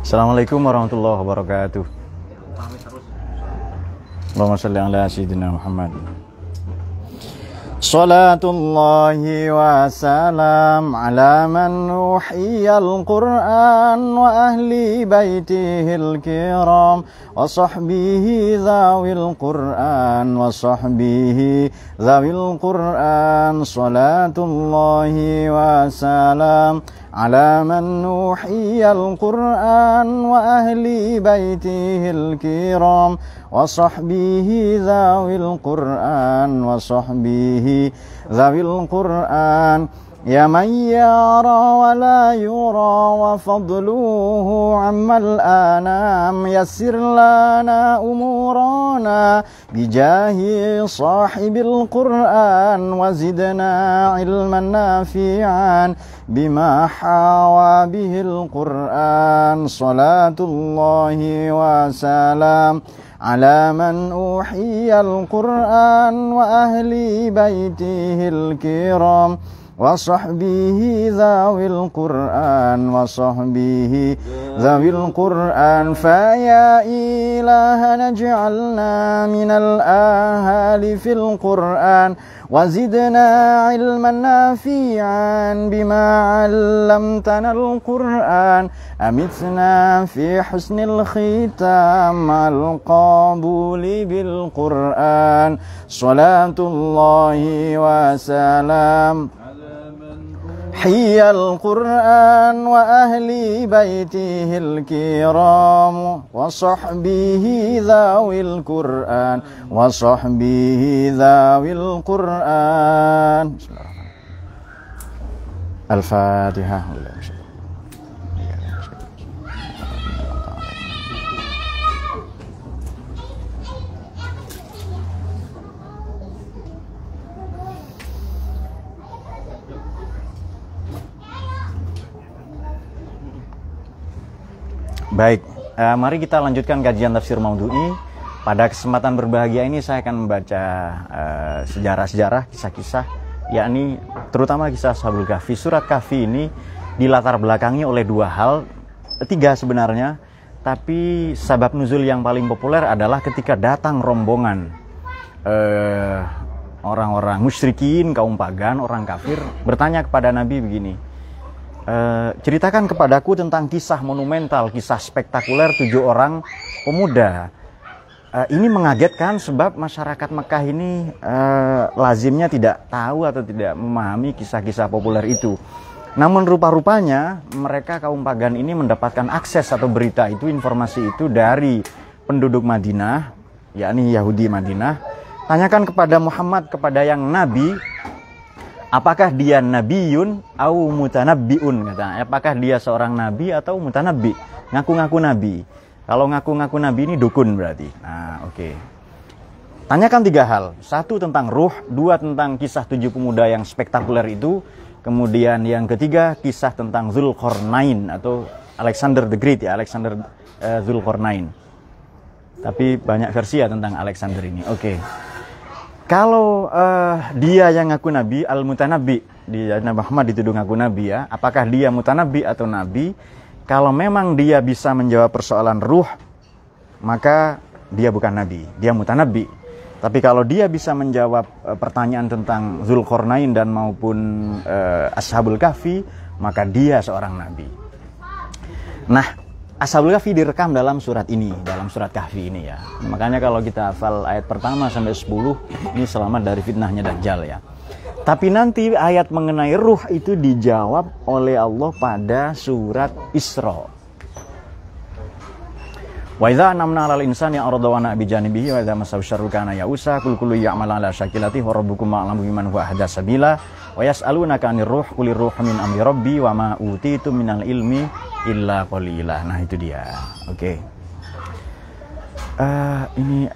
Assalamualaikum warahmatullahi wabarakatuh. Allahumma shalli ala sayyidina Muhammad. Salatullahi wa salam ala man uhiyal Qur'an wa ahli baitihil kiram wa sahbihi zawil Qur'an wa sahbihi zawil Qur'an. Salatullahi wa salam ala man uhiyal Qur'an wa ahli baitihil kiram wa sahbihi zawil Qur'an wa sahbihi zawil Qur'an. Ya man yara wa la yura wa fadluhu ammal anam yassir lana umurana bijahi sahibil Qur'an wa zidna ilman nafi'an bima hawa bihil Qur'an. Salatullahi wa salam ala man uhiyal Qur'an wa ahli baitihil kiram wa sahbihi zawil Qur'an wa sahbihi zawil Qur'an. Fa ya ilahana ij'alna minal ahali fil Qur'an wa zidna ilman nafi'an bima 'allamtana al-Qur'an. Amitna fi husnil khitam al qabuli bil Qur'an. Salatullahi wa salam hiyal Qur'an wa ahli baitihil kiram wa sahbihi zawil Qur'an wa sahbihi zawil Qur'an. Al-Fatihah. Baik, mari kita lanjutkan kajian tafsir Maudhu'i. Pada kesempatan berbahagia ini saya akan membaca sejarah-sejarah, kisah-kisah, yakni terutama kisah Ashabul Kahfi. Surat Kahfi ini dilatar belakangi oleh dua hal, tiga sebenarnya, tapi sabab nuzul yang paling populer adalah ketika datang rombongan orang-orang musyrikin, kaum pagan, orang kafir, bertanya kepada Nabi begini, ceritakan kepadaku tentang kisah monumental, kisah spektakuler 7 orang pemuda. Ini mengagetkan sebab masyarakat Mekah ini lazimnya tidak tahu atau tidak memahami kisah-kisah populer itu. Namun rupa-rupanya mereka kaum pagan ini mendapatkan akses atau berita itu, informasi itu dari penduduk Madinah, yakni Yahudi Madinah. Tanyakan kepada Muhammad, kepada yang Nabi, apakah dia nabiyun au mutanabbiun, kata. Apakah dia seorang nabi atau mutanabbi, ngaku-ngaku nabi. Kalau ngaku-ngaku nabi ini dukun berarti. Nah, oke. Tanyakan 3 hal. 1 tentang ruh, 2 tentang kisah 7 pemuda yang spektakuler itu. Kemudian yang ketiga kisah tentang Dzulqarnain atau Alexander the Great, ya, Alexander Dzulqarnain. Tapi banyak versi ya tentang Alexander ini. Oke. Kalau dia yang ngaku nabi, al-mutanabbi, Nabi Muhammad dituduh ngaku nabi, ya, apakah dia mutanabbi atau nabi? Kalau memang dia bisa menjawab persoalan ruh, maka dia bukan nabi, dia mutanabbi. Tapi kalau dia bisa menjawab pertanyaan tentang Dzulqarnain dan maupun Ashabul Kahfi, maka dia seorang nabi. Nah, Ashabul Kahfi direkam dalam surat ini, dalam surat Kahfi ini, ya. Makanya kalau kita hafal ayat pertama sampai 10, ini selamat dari fitnahnya Dajjal, ya. Tapi nanti ayat mengenai ruh itu dijawab oleh Allah pada surat Isra. Wa idza anamna 'alal insani arada wa na bi janibihi wa idza masahu syarru kana ya'usa kul kullu ya'malu 'ala syakilatihi wa rabbukum a'lamu biman huwa ahda sabila wa yas'alunaka 'anir ruh qulir ruhu min amri rabbi wa ma utitu minal ilmi illa qalila. Nah, itu dia. Oke. Ini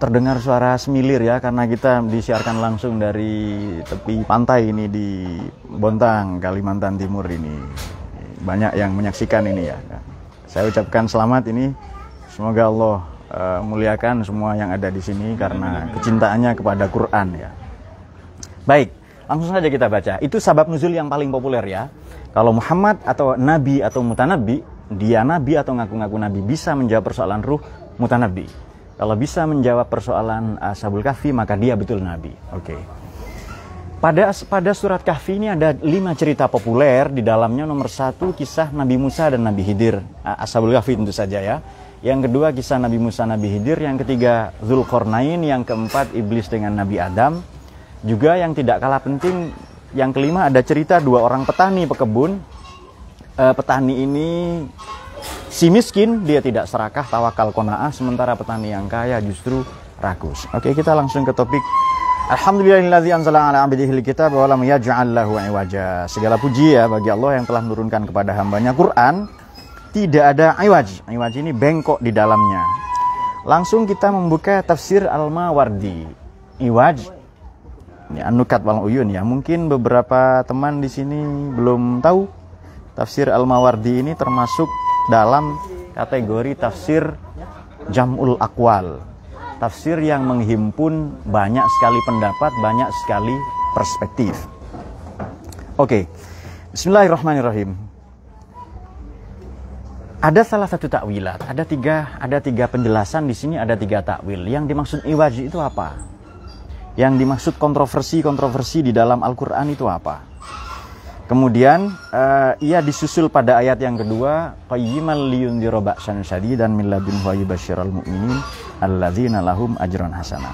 terdengar suara semilir, ya, karena kita disiarkan langsung dari tepi pantai ini di Bontang, Kalimantan Timur ini. Banyak yang menyaksikan ini, ya. Saya ucapkan selamat ini. Semoga Allah muliakan semua yang ada di sini karena kecintaannya kepada Quran, ya. Baik, langsung saja kita baca. Itu sabab nuzul yang paling populer, ya. Kalau Muhammad atau Nabi atau Mutanabbi, dia nabi atau ngaku-ngaku nabi, bisa menjawab persoalan ruh, mutanabi. Kalau bisa menjawab persoalan Ashabul Kahfi, maka dia betul nabi. Oke. Pada surat Kahfi ini ada 5 cerita populer. Di dalamnya nomor 1 kisah Nabi Musa dan Nabi Khidir, Ashabul Kahfi tentu saja ya. Yang kedua kisah Nabi Musa, Nabi Khidir. Yang ketiga Dzulqarnain. Yang keempat Iblis dengan Nabi Adam. Juga yang tidak kalah penting, yang kelima ada cerita 2 orang petani pekebun. Petani ini si miskin, dia tidak serakah, tawakal qanaah, sementara petani yang kaya justru rakus. Oke, kita langsung ke topik. Alhamdulillahilladzi anzala ala 'abdihi al-kitab wa lam yaj'al lahu 'iwaja. Segala puji ya bagi Allah yang telah menurunkan kepada hambanya Quran, tidak ada iwaj. Iwaj ini bengkok di dalamnya. Langsung kita membuka tafsir Al-Mawardi. Iwaj ini An-Nukat wal Uyun ya. Mungkin beberapa teman di sini belum tahu. Tafsir Al-Mawardi ini termasuk dalam kategori tafsir Jam'ul Aqwal. Tafsir yang menghimpun banyak sekali pendapat, banyak sekali perspektif. Oke. Bismillahirrahmanirrahim. Ada salah satu takwilat, ada tiga penjelasan di sini, ada 3 takwil. Yang dimaksud iwaj itu apa? Yang dimaksud kontroversi di dalam Al-Qur'an itu apa? Kemudian ia disusul pada ayat yang kedua, qayyiman liyundzira ba'san syadidan min ladunhu wa yubashsyiral mu'minin alladzina lahum ajrun hasanah.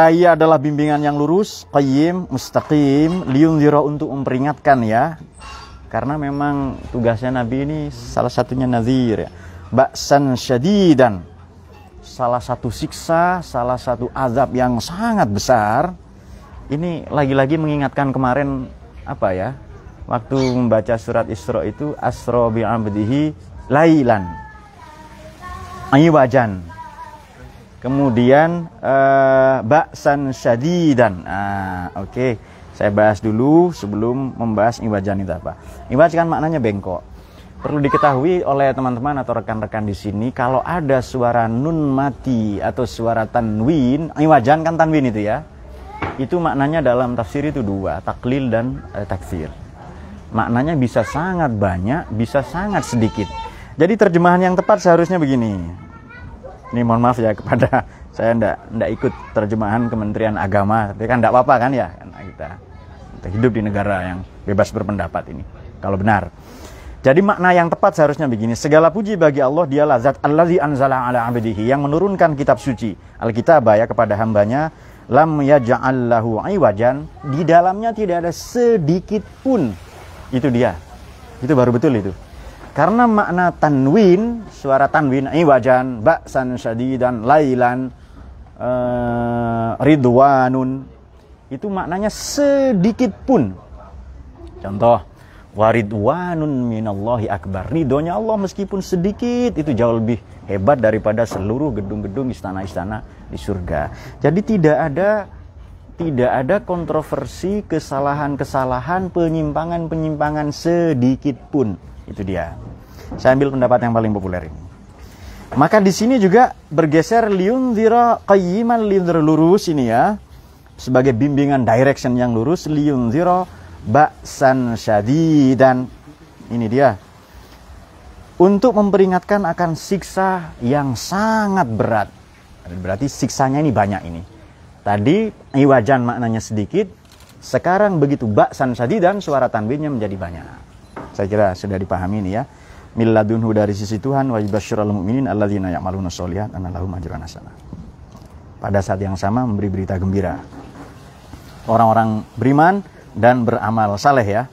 Ia adalah bimbingan yang lurus, qayyim, mustaqim, liyundzira untuk memperingatkan ya. Karena memang tugasnya Nabi ini salah satunya nadzir ya. Ba'san syadidan. Salah satu siksa, salah satu azab yang sangat besar. Ini lagi-lagi mengingatkan kemarin apa ya? Waktu membaca surat Isra itu asra bi 'abdihi lailan. Aywajan. Kemudian ba'san syadidan. Oke. Saya bahas dulu sebelum membahas iwajan itu apa. Iwaj kan maknanya bengkok. Perlu diketahui oleh teman-teman atau rekan-rekan di sini, kalau ada suara nun mati atau suara tanwin, iwajan kan tanwin itu ya. Itu maknanya dalam tafsir itu 2, taklil dan taksir. Maknanya bisa sangat banyak, bisa sangat sedikit. Jadi terjemahan yang tepat seharusnya begini. Ini mohon maaf ya kepada saya ndak ikut terjemahan Kementerian Agama, tapi kan ndak apa-apa kan ya, karena kita hidup di negara yang bebas berpendapat ini. Kalau benar. Jadi makna yang tepat seharusnya begini. Segala puji bagi Allah, dialah zat allazi anzala ala 'abdihi, yang menurunkan kitab suci Alkitab ya kepada hambanya, lam yaj'al lahu 'iwajan, di dalamnya tidak ada sedikit pun. Itu dia. Itu baru betul itu. Karena makna tanwin, suara tanwin, iwajan, ba'san syadidan, lailan, ridwanun, itu maknanya sedikit pun. Contoh, waridwanun minallahi akbar. Ridhonya Allah meskipun sedikit itu jauh lebih hebat daripada seluruh gedung-gedung istana-istana di surga. Jadi tidak ada kontroversi, kesalahan-kesalahan, penyimpangan-penyimpangan sedikit pun. Itu dia. Saya ambil pendapat yang paling populer ini. Maka di sini juga bergeser liyundzira qayyiman, liyundzira lurus ini ya. Sebagai bimbingan direction yang lurus, liyundzira ba'san syadidan. Ini dia. Untuk memperingatkan akan siksa yang sangat berat. Berarti siksanya ini banyak ini. Tadi iwajan maknanya sedikit, sekarang begitu ba'san syadidan, suara tanwinnya menjadi banyak. Saya kira sudah dipahami ini ya. Milladunhu, dari sisi Tuhan, wa yubashsyiral mu'minin alladzina ya'maluna sholihat anna lahum ajran hasanah. Pada saat yang sama memberi berita gembira orang-orang beriman dan beramal saleh ya,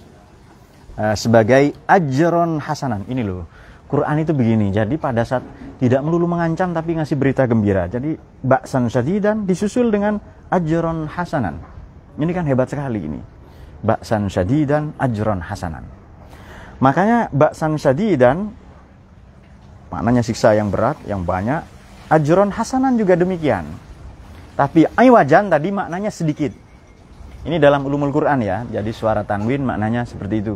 sebagai ajron hasanan. Ini loh, Quran itu begini. Jadi pada saat tidak melulu mengancam tapi ngasih berita gembira. Jadi ba'san syadidan disusul dengan ajron hasanan. Ini kan hebat sekali ini. Ba'san syadidan, ajron hasanan. Makanya ba'san syadidan maknanya siksa yang berat, yang banyak. Ajron hasanan juga demikian. Tapi iwajan tadi maknanya sedikit. Ini dalam ulumul Quran ya. Jadi suara tanwin maknanya seperti itu.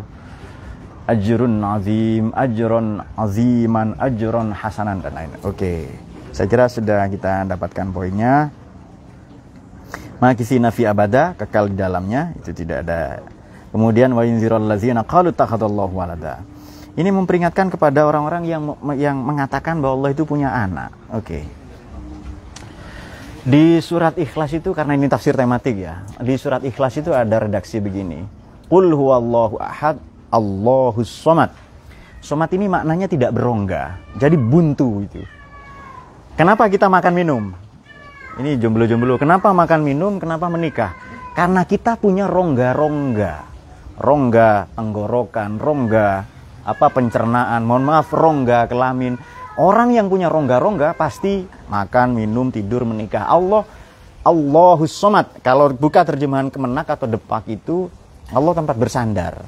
Ajrun azim, ajron aziman, ajron hasanan dan lain. Oke. Saya kira sudah kita dapatkan poinnya. Makisina fi abada, kekal di dalamnya, itu tidak ada. Kemudian wa yunzirul ladzina qalu takhadallahu walada. Ini memperingatkan kepada orang-orang yang mengatakan bahwa Allah itu punya anak. Oke. Di surat Ikhlas itu, karena ini tafsir tematik ya, di surat Ikhlas itu ada redaksi begini. Qul huwallahu ahad, Allahus somad. Somad ini maknanya tidak berongga, jadi buntu itu. Kenapa kita makan minum? Ini jomblo-jomblo. Kenapa makan minum? Kenapa menikah? Karena kita punya rongga-rongga. Rongga tenggorokan, rongga pencernaan, mohon maaf, rongga kelamin. Orang yang punya rongga-rongga pasti makan, minum, tidur, menikah. Allahus somad. Kalau buka terjemahan Kemenak atau Depak itu, Allah tempat bersandar.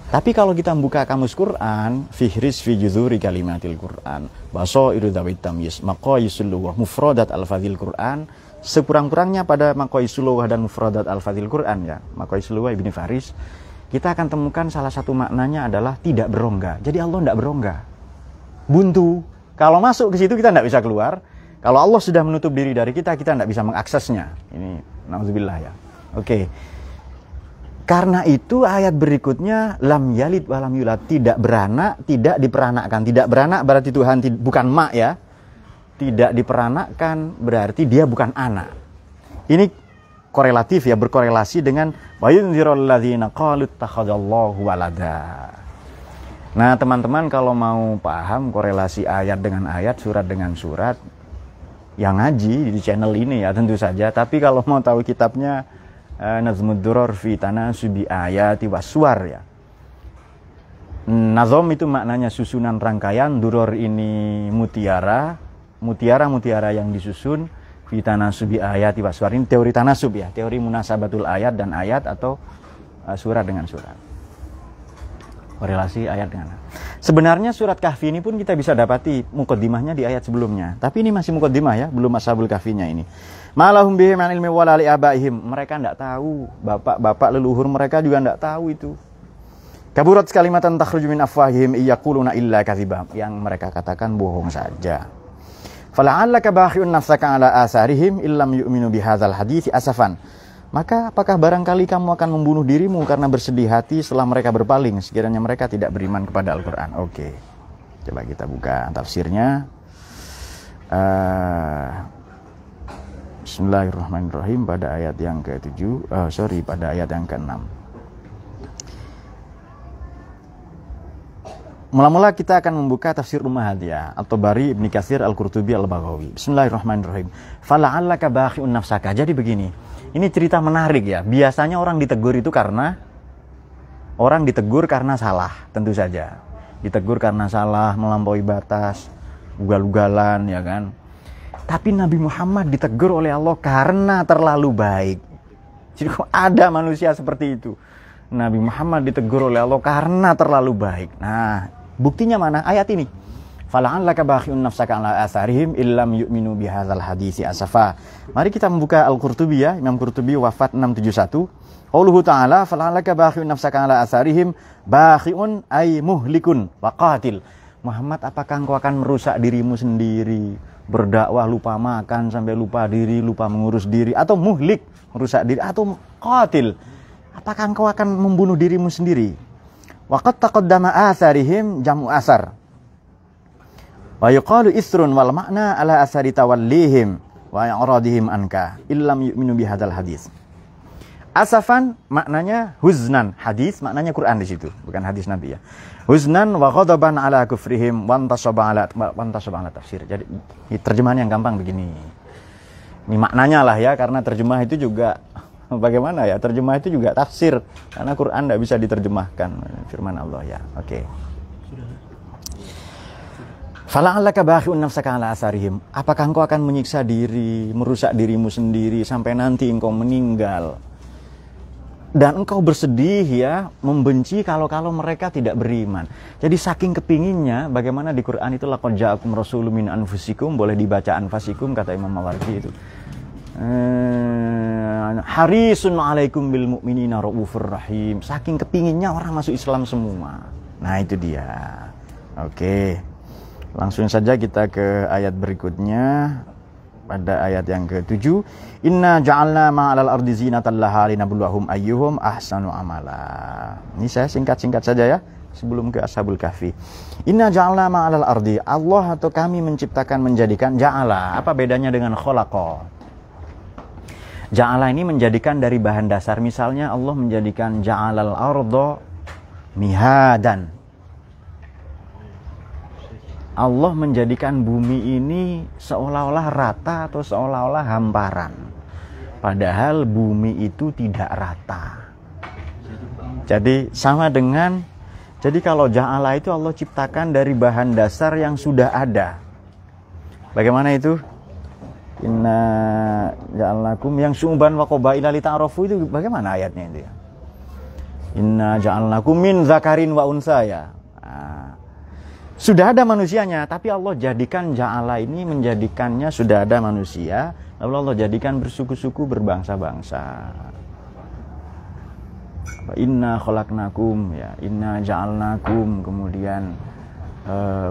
Tapi kalau kita membuka kamus Quran, fihris fi juzuri kalimatil Quran, basairu dzawit tamyiz, maqayisul lughah, mufradat al-fadhil Quran, sekurang-kurangnya pada maqayisul lughah dan mufradat al-fadhil Quran ya, maqayisul lughah Ibnu Faris, kita akan temukan salah satu maknanya adalah tidak berongga. Jadi Allah tidak berongga. Buntu. Kalau masuk ke situ kita tidak bisa keluar. Kalau Allah sudah menutup diri dari kita tidak bisa mengaksesnya. Ini nauzubillah ya. Oke. Karena itu ayat berikutnya lam yalid walam yulad, tidak beranak, tidak diperanakkan. Tidak beranak berarti Tuhan bukan mak ya. Tidak diperanakkan berarti dia bukan anak. Ini korelatif ya, berkorelasi dengan wa yunzirul ladzina qalu ittakhadallahu walada. Nah, teman-teman kalau mau paham korelasi ayat dengan ayat, surat dengan surat, yang ngaji di channel ini ya tentu saja. Tapi kalau mau tahu kitabnya Nazmud Duror fi Tanasubi Ayati Waswar ya. Nazom itu maknanya susunan rangkaian, duror ini mutiara, mutiara yang disusun, fi Tanasubi Ayati Waswar. Ini teori tanasub ya, teori munasabatul ayat dan ayat atau surat dengan surat. Korelasi ayat dengan ayat. Sebenarnya surat Kahfi ini pun kita bisa dapati mukaddimahnya di ayat sebelumnya. Tapi ini masih mukaddimah ya, belum Ashabul Kahfinya ini. Malahum bihi min ilmi wala li abaihim. Mereka tidak tahu, bapak-bapak leluhur mereka juga tidak tahu itu. Kaburat kalimatan takhruju min afwahihim iyaquluna illa kadziba. Yang mereka katakan bohong saja. Fala'allaka bakhi'un nafsaka ala asarihim illam yu'minu bihadzal hadithi asafan. Maka apakah barangkali kamu akan membunuh dirimu karena bersedih hati setelah mereka berpaling sekiranya mereka tidak beriman kepada Al-Quran. Oke. Coba kita buka tafsirnya. Bismillahirrahmanirrahim pada ayat yang ke-7, pada ayat yang ke-6. Mula-mula kita akan membuka tafsir Ummahat ya, At-Tabari, Ibnu Katsir, Al-Qurtubi, Al-Baghawi. Bismillahirrahmanirrahim. Fala'allaka bakhi'un nafsaka. Jadi begini, ini cerita menarik ya. Biasanya orang ditegur karena salah, tentu saja. Ditegur karena salah, melampaui batas, ugal-ugalan ya kan. Tapi Nabi Muhammad ditegur oleh Allah karena terlalu baik. Jadi kok ada manusia seperti itu? Nabi Muhammad ditegur oleh Allah karena terlalu baik. Nah, buktinya mana? Ayat ini. Fala'allaka bakhi'un nafsaka ala atharihim illam yu'minu bihadzal haditsi asafa. Mari kita membuka Al-Qurtubi ya. Imam Qurtubi wafat 671. Qauluhu ta'ala fala'allaka bakhi'un nafsaka ala atharihim bakhi'un ay muhlikun wa qatil. Muhammad, apakah engkau akan merusak dirimu sendiri? Berdakwah lupa makan sampai lupa diri, lupa mengurus diri, atau muhlik, merusak diri, atau qatil. Apakah engkau akan membunuh dirimu sendiri? Waqad taqaddama atharihim jam'u asar. Wa yuqalu isrun wal makna ala asari tawallihim wa i'radihim anka illam yu'minu bihadzal hadis. Asafan maknanya huznan, hadis maknanya Quran di situ, bukan hadis Nabi ya. Huznan wa ghadaban ala kufrihim wa antasaba ala tafsir. Jadi terjemahan yang gampang begini. Ini maknanya lah ya, karena terjemah itu juga bagaimana ya? Terjemah itu juga tafsir, karena Quran tidak bisa diterjemahkan firman Allah ya. Oke. Fala'allaka bakhi'un nafsaka ala asarihim. Apakah engkau akan menyiksa diri, merusak dirimu sendiri sampai nanti engkau meninggal? Dan engkau bersedih ya, membenci kalau mereka tidak beriman. Jadi saking kepinginnya, bagaimana di Quran itu laqad ja'akum rasulun min anfusikum, boleh dibaca anfasikum kata Imam Mawardi itu. Harisun alaikum bil mu'minina raufur rahim. Saking kepinginnya orang masuk Islam semua. Nah itu dia. Oke. Langsung saja kita ke ayat berikutnya. Pada ayat yang ke-7, inna ja'alna ma'alal ardi zinatan laha linabluwahum ayyuhum ahsanu amala. Ini saya singkat-singkat saja ya. sebelum ke Ashabul Kahfi. Inna ja'alna ma'alal ardi. Allah atau kami menciptakan, menjadikan. Ja'ala, apa bedanya dengan kholaqa? Ja'ala ini menjadikan dari bahan dasar. Misalnya Allah menjadikan ja'alal ardo mihadan. Allah menjadikan bumi ini seolah-olah rata atau seolah-olah hamparan. Padahal bumi itu tidak rata. Jadi sama dengan, jadi kalau ja'ala itu Allah ciptakan dari bahan dasar yang sudah ada. Bagaimana itu? Inna ja'alnakum yang syu'ban wa qabaila lita'arafu, itu bagaimana ayatnya itu ya? Inna ja'alnakum min zakarin wa unsa ya. Sudah ada manusianya, tapi Allah jadikan ja'ala ini, menjadikannya sudah ada manusia, lalu Allah jadikan bersuku-suku, berbangsa-bangsa. Inna khalaqnakum ya, inna ja'alnakum, kemudian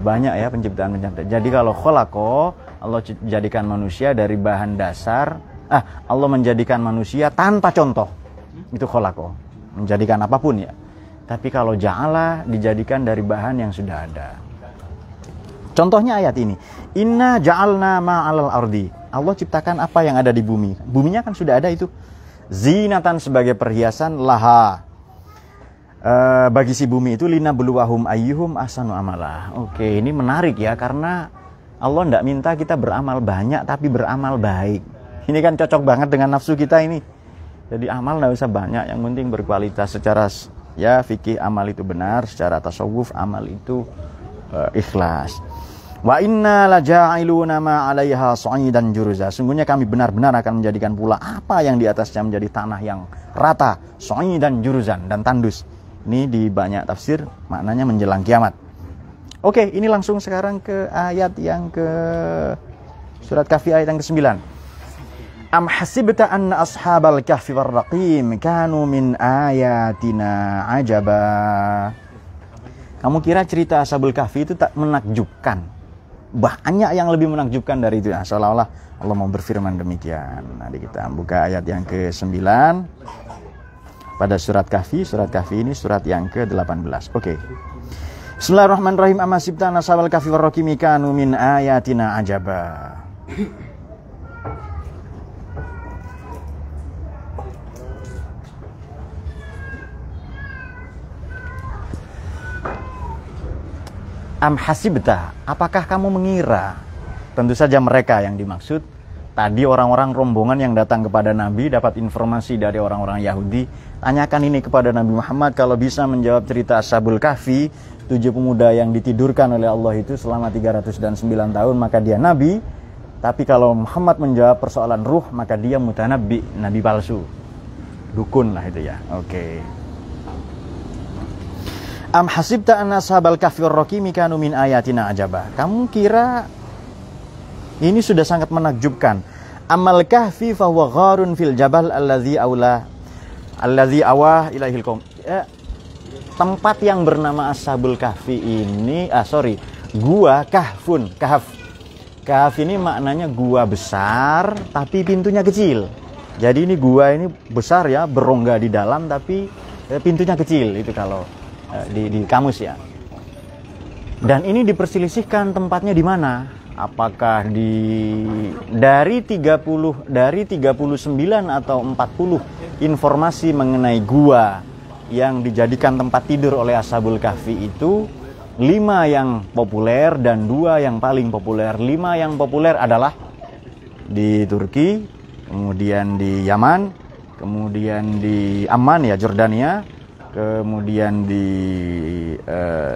banyak ya penciptaan. Jadi kalau khalaqo, Allah jadikan manusia dari bahan dasar, Allah menjadikan manusia tanpa contoh. Itu khalaqo, menjadikan apapun ya. Tapi kalau ja'ala dijadikan dari bahan yang sudah ada. Contohnya ayat ini. Inna ja'alna ma'alal ardi. Allah ciptakan apa yang ada di bumi. Buminya kan sudah ada itu. Zinatan sebagai perhiasan laha. Bagi si bumi itu lina beluahum ayyuhum ahsanu amalah. Oke, ini menarik ya, karena Allah tidak minta kita beramal banyak tapi beramal baik. Ini kan cocok banget dengan nafsu kita ini. Jadi amal tidak usah banyak, yang penting berkualitas. Secara ya fikih amal itu benar, secara tasawuf amal itu ikhlas. Wa inna laja'iluna ma 'alaiha sa'idan juruza. Sungguhnya kami benar-benar akan menjadikan pula apa yang di atasnya menjadi tanah yang rata, sa'idan juruzan, dan tandus. Ini di banyak tafsir maknanya menjelang kiamat. Oke, ini langsung sekarang ke ayat yang ke surat Kahfi ayat yang ke-9. Am hasibta anna ashabal kahfi warraqim kanu min ayatina ajaba. Kamu kira cerita Ashabul Kahfi itu tak menakjubkan? Banyak yang lebih menakjubkan dari itu. Seolah-olah Allah mau berfirman demikian. Nanti kita buka ayat yang ke-9 pada surat Kahfi. Surat Kahfi ini surat yang ke-18. Oke. Bismillahirrahmanirrahim. Amasibta nasabal kahfi warraqimi kanu min ayatina ajaba. Am hasibta, apakah kamu mengira? Tentu saja mereka yang dimaksud. Tadi orang-orang rombongan yang datang kepada Nabi dapat informasi dari orang-orang Yahudi. Tanyakan ini kepada Nabi Muhammad, kalau bisa menjawab cerita Ashabul Kahfi, 7 pemuda yang ditidurkan oleh Allah itu selama 309 tahun, maka dia Nabi. Tapi kalau Muhammad menjawab persoalan ruh, maka dia mutanabbi, Nabi palsu. Dukun lah itu ya. Oke. Am hasibta anna ashabal kahfi warraqimi kanu min ayatina ajaba. Kamu kira ini sudah sangat menakjubkan. Amal kahfi fa huwa gharun fil jabal alladzi awah ilaihil qaum. Tempat yang bernama Ashabul Kahfi ini, gua kahfun, kahf. Kahf ini maknanya gua besar tapi pintunya kecil. Jadi ini gua ini besar ya, berongga di dalam tapi pintunya kecil, itu kalau di kamus ya. Dan ini diperselisihkan tempatnya di mana? Apakah dari 39 atau 40 informasi mengenai gua yang dijadikan tempat tidur oleh Ashabul Kahfi itu, 5 yang populer dan 2 yang paling populer. 5 yang populer adalah di Turki, kemudian di Yaman, kemudian di Amman ya, Jordania, kemudian di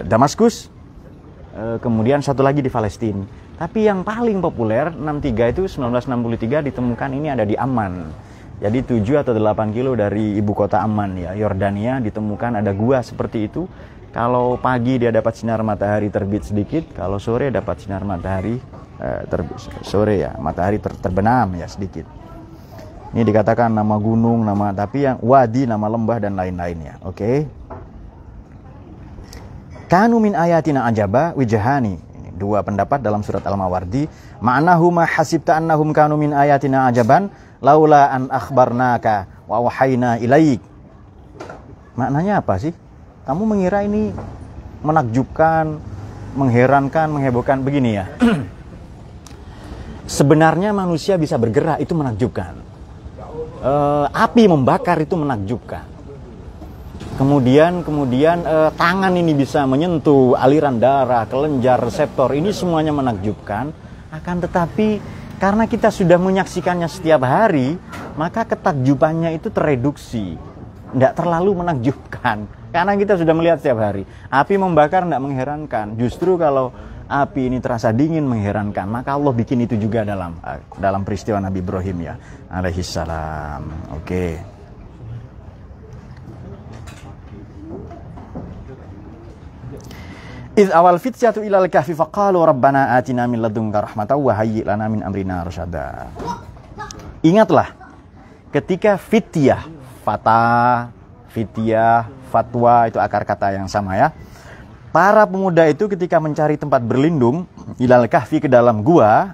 Damaskus, kemudian satu lagi di Palestina. Tapi yang paling populer 63 itu 1963 ditemukan ini ada di Amman. Jadi 7 atau 8 kilo dari ibu kota Amman ya, Yordania, ditemukan ada gua seperti itu. Kalau pagi dia dapat sinar matahari terbit sedikit, kalau sore dapat sinar matahari sore ya, matahari terbenam ya sedikit. Ini dikatakan nama gunung, tapi yang wadi, nama lembah dan lain-lainnya. Oke. Kanu min ayatina ajaba wijahani. Ini 2 pendapat dalam surat Al-Mawardi. Ma'nahu ma hasibta annahum kanu min ayatina ajaban laula an akhbarnaka wa wahayna ilaik. Maknanya apa sih? Kamu mengira ini menakjubkan, mengherankan, menghebohkan. Begini ya. Sebenarnya manusia bisa bergerak itu menakjubkan. Api membakar itu menakjubkan. Kemudian tangan ini bisa menyentuh aliran darah, kelenjar, reseptor. Ini semuanya menakjubkan. Akan tetapi karena kita sudah menyaksikannya setiap hari, maka ketakjubannya itu tereduksi. Tidak terlalu menakjubkan. Karena kita sudah melihat setiap hari. Api membakar tidak mengherankan. Justru kalau api ini terasa dingin mengherankan. Maka Allah bikin itu juga dalam peristiwa Nabi Ibrahim ya. Alaihissalam. Oke. Idh awal fityatu ilal kahfi faqalu rabbana atina min ladunka rahmatan wa hayyi' lana min amrina rasyada. Ingatlah ketika fityah, fatwa itu akar kata yang sama ya. Para pemuda itu ketika mencari tempat berlindung ilal kahfi ke dalam gua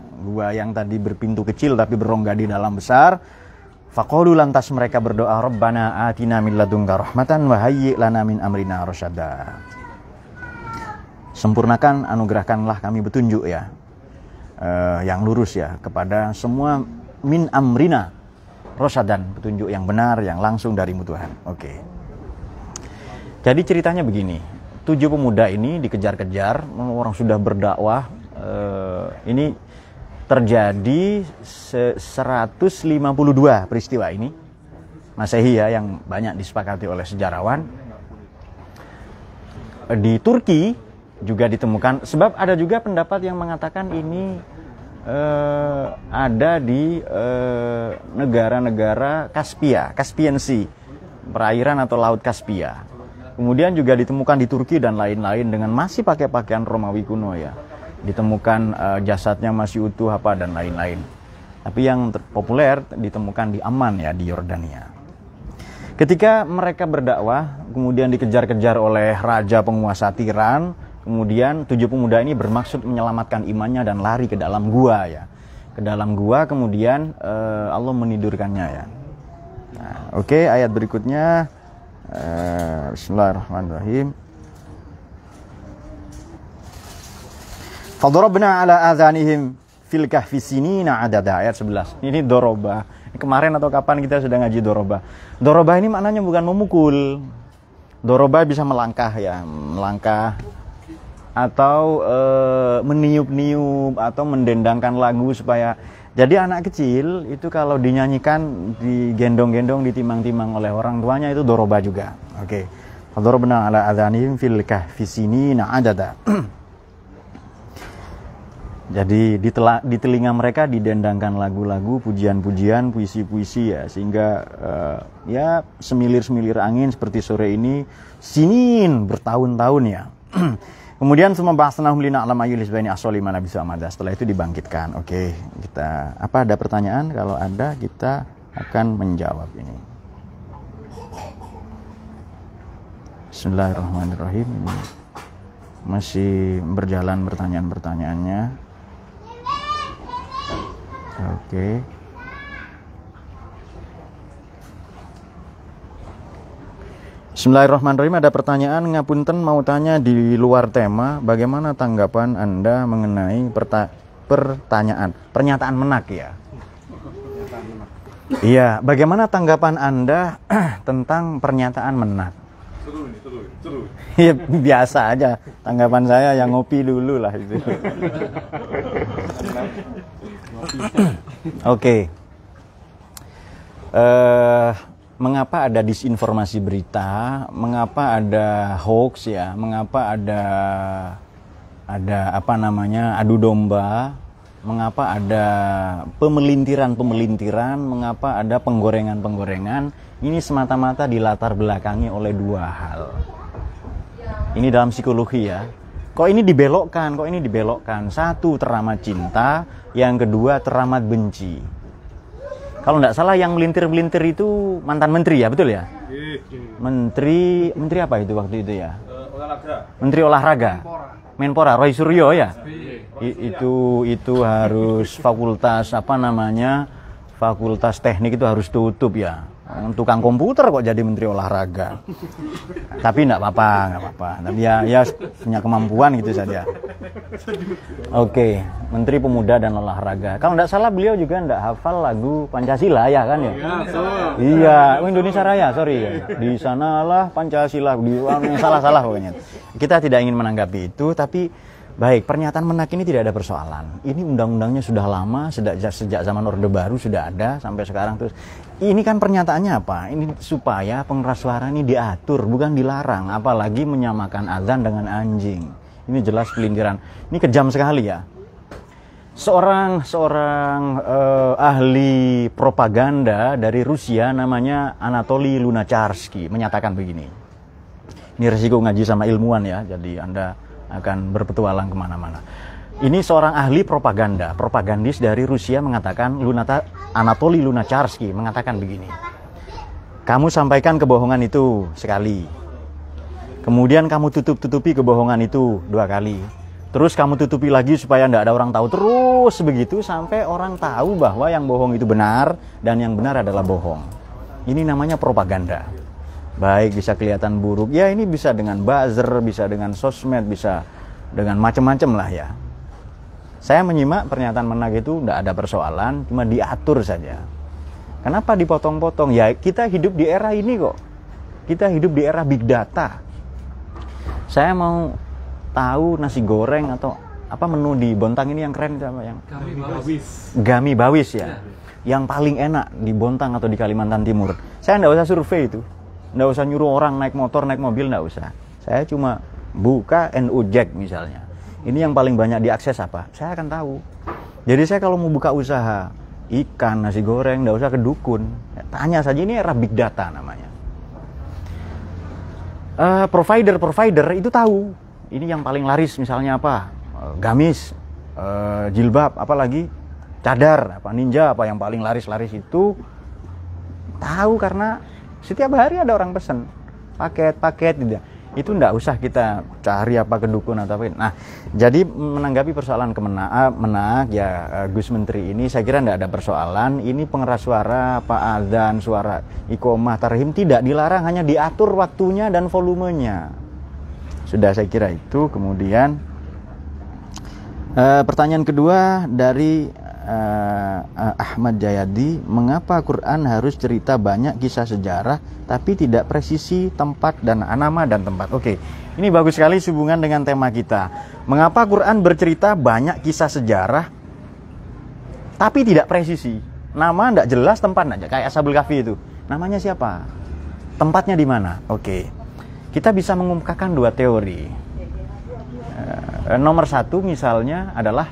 yang tadi berpintu kecil tapi berongga di dalam besar. Faqalu lantas mereka berdoa rabbana atina min ladunka rahmatan wa hayyi' lana min amrina rasyada. Sempurnakan, anugerahkanlah kami petunjuk ya, yang lurus ya, kepada semua min amrina rosyadan, petunjuk yang benar, yang langsung darimu Tuhan. Oke. Jadi ceritanya begini, 7 pemuda ini dikejar-kejar, orang sudah berdakwah, ini terjadi 152 peristiwa ini, Masehi ya, yang banyak disepakati oleh sejarawan. Di Turki juga ditemukan, sebab ada juga pendapat yang mengatakan ini ada di negara-negara Caspian Sea, perairan atau Laut Kaspia. Kemudian juga ditemukan di Turki dan lain-lain dengan masih pakai pakaian Romawi kuno ya. Ditemukan jasadnya masih utuh apa dan lain-lain. Tapi yang populer ditemukan di Amman ya, di Yordania. Ketika mereka berdakwah, kemudian dikejar-kejar oleh raja penguasa Tiran. Kemudian 7 pemuda ini bermaksud menyelamatkan imannya dan lari ke dalam gua ya. Ke dalam gua kemudian Allah menidurkannya ya. Nah, oke, ayat berikutnya. Bismillahirrahmanirrahim. Fadarabna ala adhanihim fil kahfi sinina adada, ayat 11. Ini doroba. Kemarin atau kapan kita sudah ngaji doroba. Doroba ini maknanya bukan memukul. Doroba bisa melangkah ya, melangkah atau meniup-niup atau mendendangkan lagu supaya jadi anak kecil itu kalau dinyanyikan, digendong-gendong, ditimang-timang oleh orang tuanya itu doroba juga. Oke. Fadarabna ala adhanihim fil kahfi sinina adada. Jadi di telinga mereka didendangkan lagu-lagu, pujian-pujian, puisi-puisi ya, sehingga ya semilir-semilir angin seperti sore ini, sinin bertahun-tahun ya. Kemudian semua bahasnahum lina alam ayulis baini asoli mana bisa amada. Setelah itu dibangkitkan. Oke, kita ada pertanyaan? Kalau ada kita akan menjawab ini. Bismillahirrahmanirrahim. Ini masih berjalan pertanyaan-pertanyaannya. Oke. Bismillahirrahmanirrahim. Ada pertanyaan, ngapunten mau tanya di luar tema, bagaimana tanggapan Anda mengenai pernyataan menak ya? Iya, bagaimana tanggapan Anda tentang pernyataan menak? Seru. Iya, biasa aja. Tanggapan saya yang ngopi dulu lah itu. Oke. Mengapa ada disinformasi berita, mengapa ada hoax ya, mengapa ada adu domba, mengapa ada pemelintiran, mengapa ada penggorengan. Ini semata-mata dilatar belakangi oleh 2 hal. Ini dalam psikologi ya. Kok ini dibelokkan? Satu, teramat cinta, yang kedua teramat benci. Kalau tidak salah yang melintir-melintir itu mantan menteri ya, betul ya? Menteri apa itu waktu itu ya? Menteri olahraga. Menpora, Roy Suryo ya? Itu harus fakultas fakultas teknik itu harus tutup ya. tukang komputer kok jadi menteri olahraga. Tapi enggak apa-apa. Tapi ya punya kemampuan gitu saja. Oke, Menteri Pemuda dan Olahraga. Kalau enggak salah beliau juga enggak hafal lagu Pancasila ya kan ya? Iya, Indonesia Raya, sorry. Di sanalah Pancasila, salah pokoknya. Kita tidak ingin menanggapi itu, tapi baik, pernyataan Menak ini tidak ada persoalan. Ini undang-undangnya sudah lama, sejak zaman Orde Baru sudah ada sampai sekarang. Terus ini kan pernyataannya apa? Ini supaya pengeras suara ini diatur, bukan dilarang. Apalagi menyamakan azan dengan anjing. Ini jelas pelintiran. Ini kejam sekali ya. Seorang ahli propaganda dari Rusia namanya Anatoly Lunacharsky menyatakan begini. Ini resiko ngaji sama ilmuwan ya, jadi Anda akan berpetualang kemana-mana. Ini seorang ahli propagandis dari Rusia mengatakan, Anatoly Lunacharsky mengatakan begini. Kamu sampaikan kebohongan itu sekali. Kemudian kamu tutupi kebohongan itu 2 kali. Terus kamu tutupi lagi supaya tidak ada orang tahu. Terus begitu sampai orang tahu bahwa yang bohong itu benar dan yang benar adalah bohong. Ini namanya propaganda. Baik, bisa kelihatan buruk. Ya ini bisa dengan buzzer, bisa dengan sosmed, bisa dengan macam-macam lah ya. Saya menyimak pernyataan Menak itu tidak ada persoalan, cuma diatur saja. Kenapa dipotong-potong? Ya kita hidup di era ini kok. Kita hidup di era big data. Saya mau tahu nasi goreng atau apa menu di Bontang ini yang keren apa yang? Gami Bawis ya. Yang paling enak di Bontang atau di Kalimantan Timur. Saya tidak usah survei itu. Nggak usah nyuruh orang naik motor, naik mobil, nggak usah. Saya cuma buka NU Jack misalnya. Ini yang paling banyak diakses apa? Saya akan tahu. Jadi saya kalau mau buka usaha ikan, nasi goreng, nggak usah ke dukun. Tanya saja, ini era big data namanya. Provider itu tahu. Ini yang paling laris misalnya apa? Gamis, jilbab, apalagi cadar, apa ninja, apa yang paling laris itu tahu karena setiap hari ada orang pesan paket gitu. Itu enggak usah kita cari apa ke dukun atau apa. Nah, jadi menanggapi persoalan Menak ya Gus Menteri ini saya kira enggak ada persoalan. Ini pengeras suara, apa azan, suara iqomah, tarhim tidak dilarang, hanya diatur waktunya dan volumenya. Sudah saya kira itu. Kemudian pertanyaan kedua dari Ahmad Jayadi, mengapa Quran harus cerita banyak kisah sejarah tapi tidak presisi tempat dan nama dan tempat? Oke, ini bagus sekali sehubungan dengan tema kita. Mengapa Quran bercerita banyak kisah sejarah tapi tidak presisi? Nama tidak jelas, tempat tidak. Kayak Ashabul Kahfi itu, namanya siapa? Tempatnya di mana? Oke, kita bisa mengungkapkan 2 teori. Nomor 1 misalnya adalah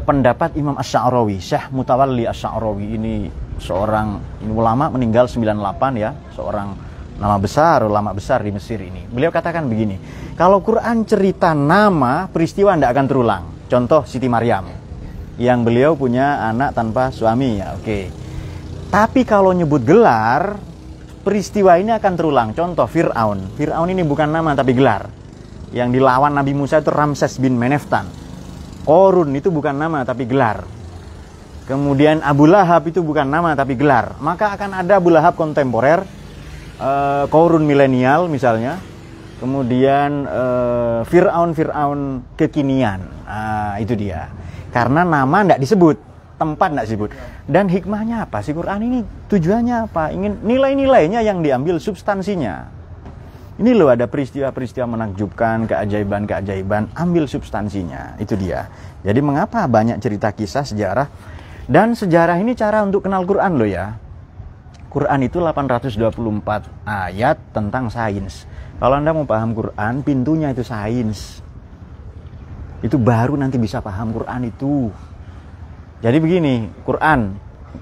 pendapat Imam Asy'arawi, Syekh Mutawalli Asy'arawi ini seorang ulama meninggal 98 ya, seorang ulama besar di Mesir ini. Beliau katakan begini, kalau Quran cerita nama, peristiwa tidak akan terulang. Contoh Siti Maryam, yang beliau punya anak tanpa suami ya, oke. Tapi kalau nyebut gelar, peristiwa ini akan terulang. Contoh Fir'aun ini bukan nama tapi gelar. Yang dilawan Nabi Musa itu Ramses bin Meneftan. Qorun itu bukan nama tapi gelar. Kemudian Abu Lahab itu bukan nama tapi gelar. Maka akan ada Abu Lahab kontemporer, Qorun milenial misalnya. Kemudian Fir'aun kekinian. Itu dia. Karena nama tidak disebut, tempat tidak disebut. Dan hikmahnya apa sih Quran ini? Tujuannya apa? Ingin nilai-nilainya yang diambil substansinya. Ini loh ada peristiwa-peristiwa menakjubkan, keajaiban-keajaiban, ambil substansinya, itu dia. Jadi mengapa banyak cerita kisah sejarah? Dan sejarah ini cara untuk kenal Quran loh ya. Quran itu 824 ayat tentang sains. Kalau Anda mau paham Quran, pintunya itu sains. Itu baru nanti bisa paham Quran itu. Jadi begini, Quran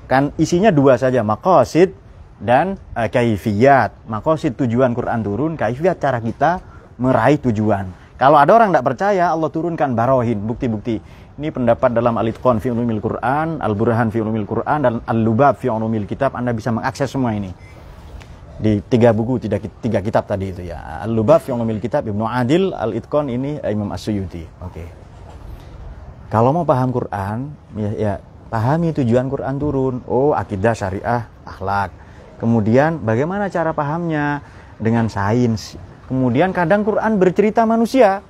kan isinya 2 saja, maqasid dan kaifiyat. Maqasid tujuan Quran turun, kaifiyat cara kita meraih tujuan. Kalau ada orang tidak percaya, Allah turunkan barohin, bukti-bukti. Ini pendapat dalam Al-Itqan fi Ulumil Quran, Al-Burhan fi Ulumil Quran, dan Al-Lubab fi Ulumil Kitab. Anda bisa mengakses semua ini di 3 buku, 3 kitab tadi itu ya. Al-Lubab fi Ulumil Kitab Ibnu Adil, Al-Itqan ini Imam As-Suyuti. Oke. Kalau mau paham Quran, ya pahami tujuan Quran turun. Oh, akidah, syariah, akhlak. Kemudian bagaimana cara pahamnya? Dengan sains. Kemudian kadang Quran bercerita manusia.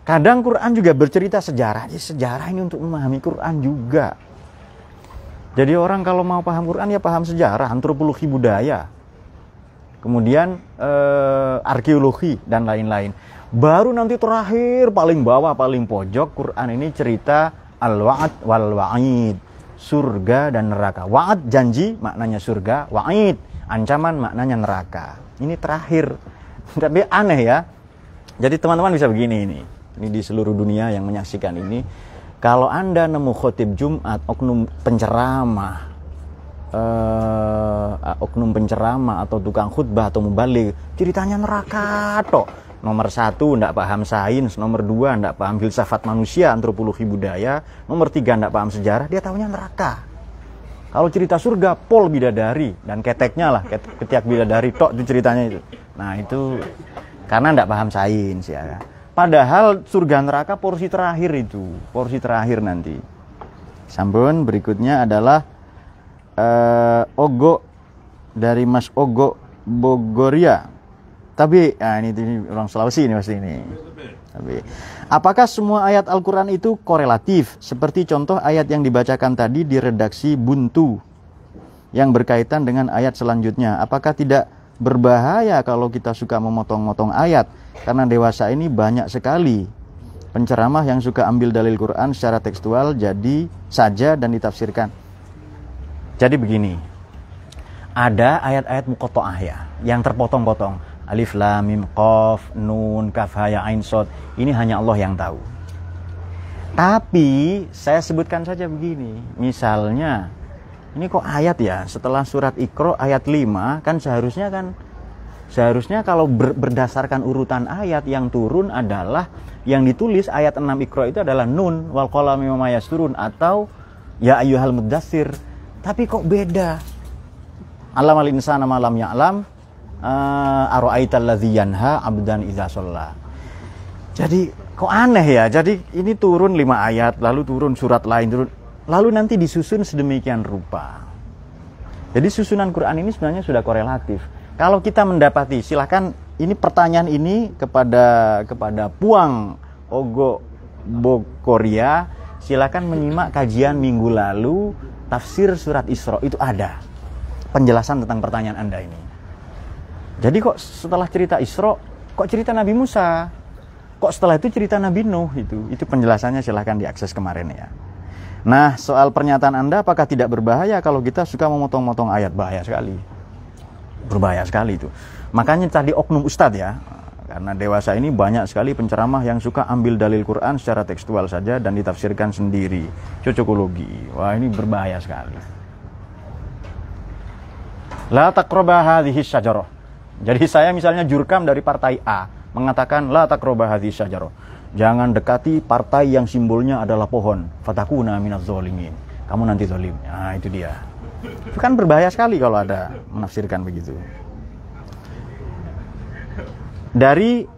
Kadang Quran juga bercerita sejarah. Jadi sejarah ini untuk memahami Quran juga. Jadi orang kalau mau paham Quran ya paham sejarah, antropologi budaya. Kemudian arkeologi dan lain-lain. Baru nanti terakhir paling bawah, paling pojok Quran ini cerita al-wa'ad wal-wa'id. Surga dan neraka. Wa'ad janji maknanya surga, wa'id ancaman maknanya neraka. Ini terakhir. Tapi aneh ya. Jadi teman-teman bisa begini ini. Ini di seluruh dunia yang menyaksikan ini. Kalau Anda nemu khotib Jumat, oknum penceramah atau tukang khutbah atau mubaligh, ceritanya neraka tok. Nomor 1 ndak paham sains, nomor 2 ndak paham filsafat manusia, antropologi budaya, nomor 3 ndak paham sejarah, dia tahunya neraka. Kalau cerita surga, pol bidadari dan keteknya lah, ketiak bidadari tok itu ceritanya itu. Nah, itu karena ndak paham sains ya. Padahal surga neraka porsi terakhir itu, porsi terakhir nanti. Sampun, berikutnya adalah Ogo dari Mas Ogo Bogoria. Tapi ini orang Sulawesi ini pasti ini. Tapi apakah semua ayat Al-Qur'an itu korelatif? Seperti contoh ayat yang dibacakan tadi di redaksi Buntu yang berkaitan dengan ayat selanjutnya. Apakah tidak berbahaya kalau kita suka memotong-motong ayat? Karena dewasa ini banyak sekali penceramah yang suka ambil dalil Quran secara tekstual jadi saja dan ditafsirkan. Jadi begini, ada ayat-ayat muqatta'ah ya, yang terpotong-potong. Alif lam mim qaf nun kaf ha ya ain shad. Ini hanya Allah yang tahu. Tapi saya sebutkan saja begini, misalnya ini kok ayat ya, setelah surat Iqra ayat 5 kan seharusnya kalau berdasarkan urutan ayat yang turun adalah yang ditulis ayat 6 Iqra itu adalah nun wal qalami wa ma yasturun atau ya ayyuhal muddatsir. Tapi kok beda? Alamal insana ma lam ya'lam ara'aital ladzi yanha 'abdan idza shalla. Jadi kok aneh ya? Jadi ini turun 5 ayat, lalu turun surat lain turun, lalu nanti disusun sedemikian rupa. Jadi susunan Quran ini sebenarnya sudah korelatif. Kalau kita mendapati, silakan ini pertanyaan ini kepada Puang Ogo Bokoria, silakan menyimak kajian minggu lalu tafsir surat Isra, itu ada penjelasan tentang pertanyaan Anda ini. Jadi kok setelah cerita Isra, kok cerita Nabi Musa? Kok setelah itu cerita Nabi Nuh? Itu penjelasannya silahkan diakses kemarin ya. Nah, soal pernyataan Anda, apakah tidak berbahaya kalau kita suka memotong-motong ayat? Bahaya sekali. Berbahaya sekali itu. Makanya tadi oknum ustadz ya, karena dewasa ini banyak sekali penceramah yang suka ambil dalil Quran secara tekstual saja dan ditafsirkan sendiri. Cocokologi. Wah, ini berbahaya sekali. La taqraba hadhihi syajarah. Jadi saya misalnya jurkam dari partai A mengatakan la taqraba hadhihi syajarah. Jangan dekati partai yang simbolnya adalah pohon. Fatakuna minaz zalimin. Kamu nanti zalim. Nah, itu dia. Itu kan berbahaya sekali kalau ada menafsirkan begitu. Dari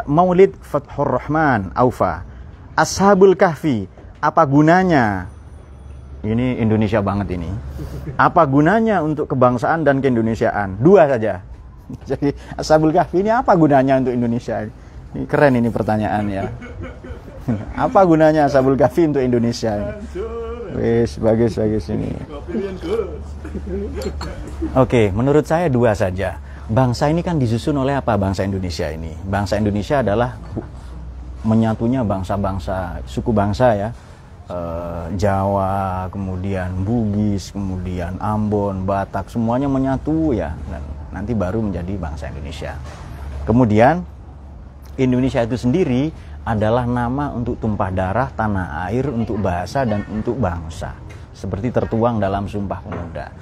Maulid Fathur Rahman Aufa, Ashabul Kahfi, apa gunanya? Ini Indonesia banget ini. Apa gunanya untuk kebangsaan dan keindonesiaan? 2 saja. Jadi Ashabul Kahfi ini apa gunanya untuk Indonesia? Ini keren ini pertanyaan ya. Apa gunanya Ashabul Kahfi untuk Indonesia? Wis, bagus ini. Oke, menurut saya 2 saja. Bangsa ini kan disusun oleh apa bangsa Indonesia ini? Bangsa Indonesia adalah menyatunya bangsa-bangsa, suku bangsa ya. Jawa, kemudian Bugis, kemudian Ambon, Batak, semuanya menyatu ya. Dan nanti baru menjadi bangsa Indonesia. Kemudian Indonesia itu sendiri adalah nama untuk tumpah darah, tanah air, untuk bahasa dan untuk bangsa. Seperti tertuang dalam Sumpah Pemuda.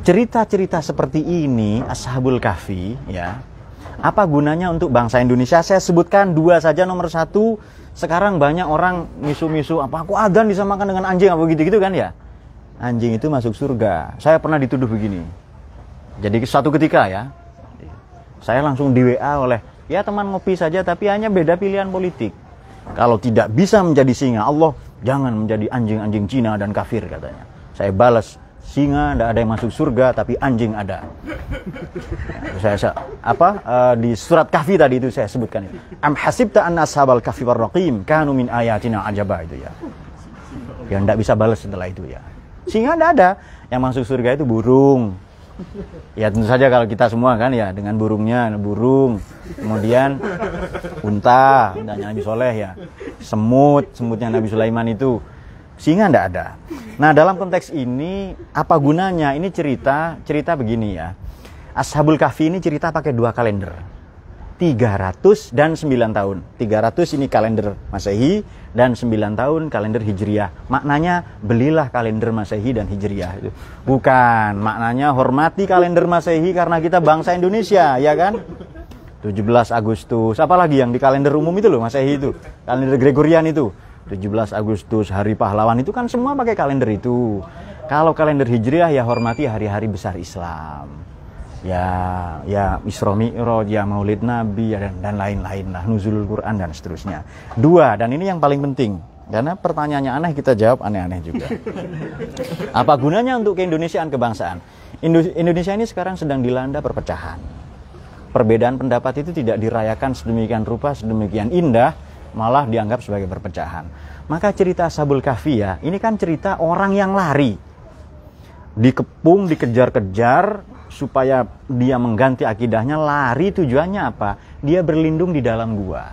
Cerita-cerita seperti ini, Ashabul Kahfi, ya, apa gunanya untuk bangsa Indonesia? Saya sebutkan 2 saja. Nomor 1, sekarang banyak orang misu-misu, apa aku adzan disamakan dengan anjing, apa gitu-gitu kan ya? Anjing itu masuk surga. Saya pernah dituduh begini. Jadi suatu ketika ya, saya langsung di WA oleh, ya teman ngopi saja tapi hanya beda pilihan politik. Kalau tidak bisa menjadi singa, Allah Jangan menjadi anjing-anjing Cina dan kafir katanya. Saya balas, singa tidak ada yang masuk surga, tapi anjing ada. Di surat Kahfi tadi itu saya sebutkan itu. Am hasibta anna ashabal kahfi warraqim kanu min ayatina ajaba itu ya. Ya tidak bisa balas setelah itu ya. Singa tidak ada, yang masuk surga itu burung. Ya tentu saja kalau kita semua kan ya dengan burungnya, burung, kemudian unta, untanya Nabi Soleh ya, semutnya Nabi Sulaiman itu, singa tidak ada. Nah dalam konteks ini apa gunanya? Ini cerita begini ya. Ashabul Kahfi ini cerita pakai 2 kalender, 300 dan 9 tahun. 300 ini kalender Masehi dan 9 tahun kalender Hijriah. Maknanya belilah kalender Masehi dan Hijriah itu. Bukan, maknanya hormati kalender Masehi karena kita bangsa Indonesia, ya kan? 17 Agustus, apalagi yang di kalender umum itu loh, Masehi itu. Kalender Gregorian itu. 17 Agustus, Hari Pahlawan itu kan semua pakai kalender itu. Kalau kalender Hijriah ya hormati hari-hari besar Islam. Ya Isra Mi'raj, ya Maulid Nabi ya, dan lain-lain lah, nuzulul Quran dan seterusnya. 2, dan ini yang paling penting karena pertanyaannya aneh kita jawab aneh-aneh juga. Apa gunanya untuk keindonesiaan kebangsaan? Indonesia ini sekarang sedang dilanda perpecahan. Perbedaan pendapat itu tidak dirayakan sedemikian rupa, sedemikian indah, malah dianggap sebagai perpecahan. Maka cerita Ashabul Kahfi ya, ini kan cerita orang yang lari, dikepung, dikejar-kejar supaya dia mengganti akidahnya. Lari tujuannya apa? Dia berlindung di dalam gua.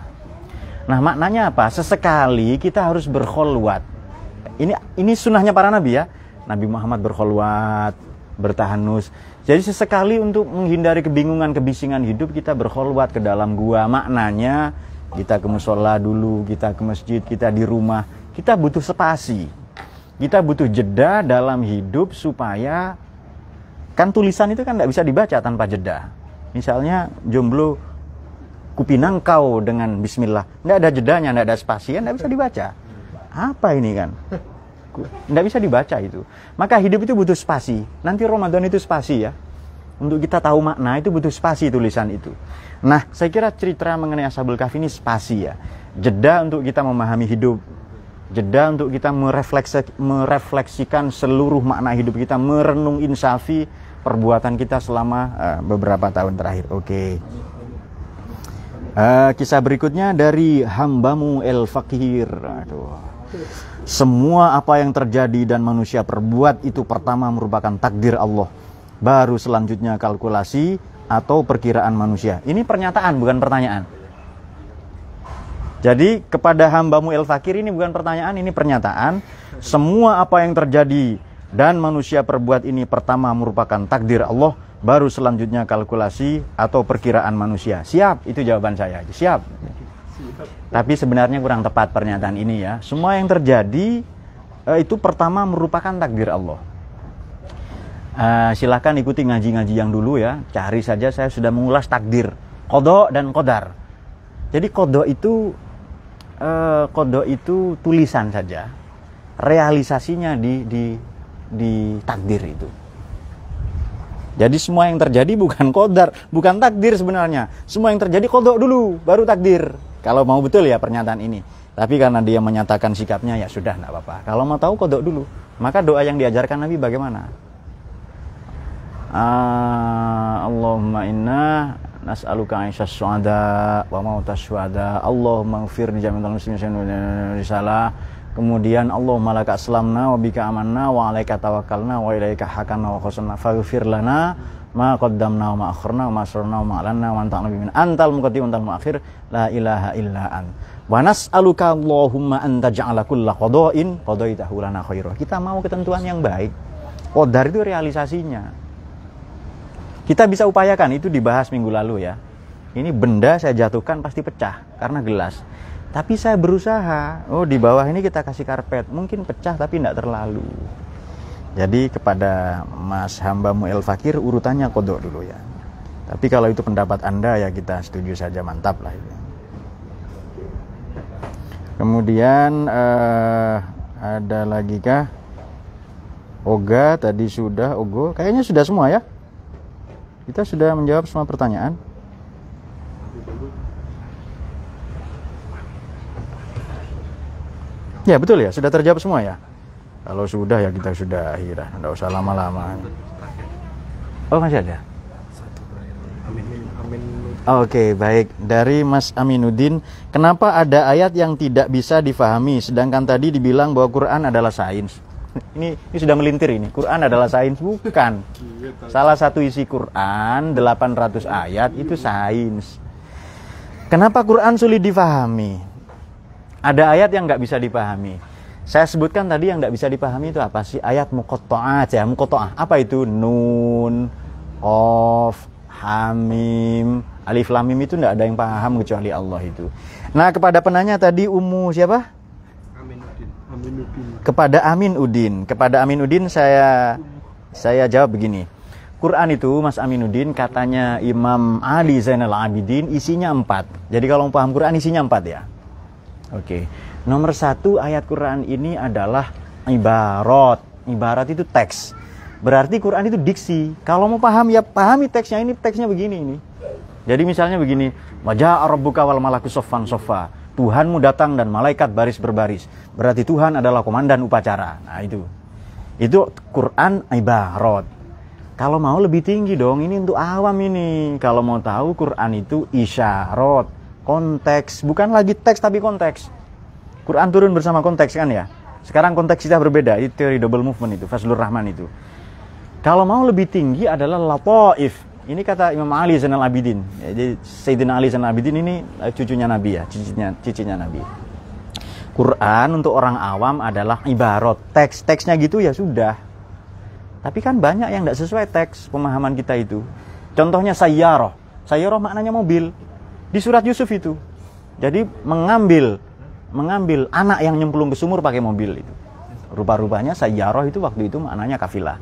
Nah maknanya apa? Sesekali kita harus berkholwat. Ini sunnahnya para nabi ya. Nabi Muhammad berkholwat, bertahanus. Jadi sesekali untuk menghindari kebingungan, kebisingan hidup, kita berkholwat ke dalam gua. Maknanya kita ke musola dulu, kita ke masjid, kita di rumah. Kita butuh spasi. Kita butuh jeda dalam hidup supaya, kan tulisan itu kan tidak bisa dibaca tanpa jeda. Misalnya jomblo kupinang kau dengan bismillah, tidak ada jedanya, tidak ada spasi, tidak bisa dibaca. Apa ini kan? Tidak bisa dibaca itu. Maka hidup itu butuh spasi. Nanti Ramadan itu spasi ya. Untuk kita tahu makna itu butuh spasi tulisan itu. Nah, saya kira cerita mengenai Ashabul Kahfi ini spasi ya. Jeda untuk kita memahami hidup. Jeda untuk kita merefleksikan seluruh makna hidup kita, merenung insafi perbuatan kita selama beberapa tahun terakhir. Oke. Kisah berikutnya dari hambamu El Fakir. Semua apa yang terjadi dan manusia perbuat itu pertama merupakan takdir Allah. Baru selanjutnya kalkulasi atau perkiraan manusia. Ini pernyataan bukan pertanyaan. Jadi kepada hambamu El Fakir ini bukan pertanyaan, ini pernyataan. Semua apa yang terjadi dan manusia perbuat ini pertama merupakan takdir Allah, baru selanjutnya kalkulasi atau perkiraan manusia. Siap, itu jawaban saya. Siap. Tapi sebenarnya kurang tepat pernyataan ini ya. Semua yang terjadi itu pertama merupakan takdir Allah. Silakan ikuti ngaji-ngaji yang dulu ya. Cari saja, saya sudah mengulas takdir, qada dan qadar. Jadi qada itu tulisan saja. Realisasinya di takdir itu. Jadi semua yang terjadi bukan qadar, bukan takdir sebenarnya. Semua yang terjadi qada dulu, baru takdir. Kalau mau betul ya pernyataan ini. Tapi karena dia menyatakan sikapnya, ya sudah, tidak apa-apa. Kalau mau tahu qada dulu. Maka doa yang diajarkan Nabi bagaimana? Allahumma inna nas'aluka aisyas syuhada wa mautas syuhada. Allahumma ighfir li jami'il muslimin risalah. Kemudian Allahumma laka aslamna wa bika amanna wa alaika tawakkalna wa ilaika hakanna wa qasanna faghfir lana ma qaddamna wa ma akharna wa ma asrarna wa ma alanna wa anta nabiyyin antal muqaddim antal muakhir la ilaha illa an. Wa nas'aluka Allahumma an taj'ala kulla qada'in qadaitahu lana khairah. Kita mau ketentuan yang baik. Qadar itu realisasinya. Kita bisa upayakan, itu dibahas minggu lalu ya. Ini benda saya jatuhkan pasti pecah karena gelas. Tapi saya berusaha, di bawah ini kita kasih karpet, mungkin pecah tapi tidak terlalu. Jadi kepada Mas hambamu El Fakir urutannya qada dulu ya. Tapi kalau itu pendapat Anda ya kita setuju saja, mantap lah itu. Kemudian ada lagi kah? Oga tadi sudah, Ogo kayaknya sudah semua ya. Kita sudah menjawab semua pertanyaan. Ya betul ya, sudah terjawab semua ya. Kalau sudah ya kita sudah akhirnya, nggak usah lama-lama. Oh masih ada. Oke, baik. Dari Mas Aminuddin, kenapa ada ayat yang tidak bisa difahami, sedangkan tadi dibilang bahwa Quran adalah sains? Ini sudah melintir ini. Quran adalah sains, bukan. Salah satu isi Quran 800 ayat itu sains. Kenapa Quran sulit difahami? Ada ayat yang nggak bisa dipahami. Saya sebutkan tadi yang nggak bisa dipahami itu apa sih? Ayat muqatta'ah ya, muqatta'ah. Apa itu? Nun, qaf, hamim, alif lam mim itu nggak ada yang paham kecuali Allah itu. Nah, kepada penanya tadi Ummu siapa? Aminuddin. Kepada Amin Udin saya jawab begini. Quran itu Mas Aminuddin katanya Imam Ali Zainal Abidin isinya 4. Jadi kalau mau paham Quran isinya 4 ya. Oke. Nomor 1 ayat Quran ini adalah ibarat. Ibarat itu teks. Berarti Quran itu diksi. Kalau mau paham ya pahami teksnya, ini teksnya begini ini. Jadi misalnya begini, wajah rabbuka wal malaku soffan soffa. Tuhanmu datang dan malaikat baris berbaris. Berarti Tuhan adalah komandan upacara. Nah itu. Itu Quran ibarat. Kalau mau lebih tinggi dong, ini untuk awam ini. Kalau mau tahu Quran itu isyarat, konteks, bukan lagi teks tapi konteks. Quran turun bersama konteks kan ya. Sekarang konteks kita berbeda, itu teori double movement itu, Fazlur Rahman itu. Kalau mau lebih tinggi adalah lataif. Ini kata Imam Ali Zainal Abidin. Jadi Sayyidina Ali Zainal Abidin ini cucunya Nabi ya, cicinya Nabi. Quran untuk orang awam adalah ibarat, teks-teksnya gitu ya sudah. Tapi kan banyak yang tidak sesuai teks pemahaman kita itu. Contohnya sayyarah. Sayyarah maknanya mobil. Di surat Yusuf itu. Jadi mengambil anak yang nyemplung ke sumur pakai mobil itu. Rupa-rupanya sayyarah itu waktu itu maknanya kafilah.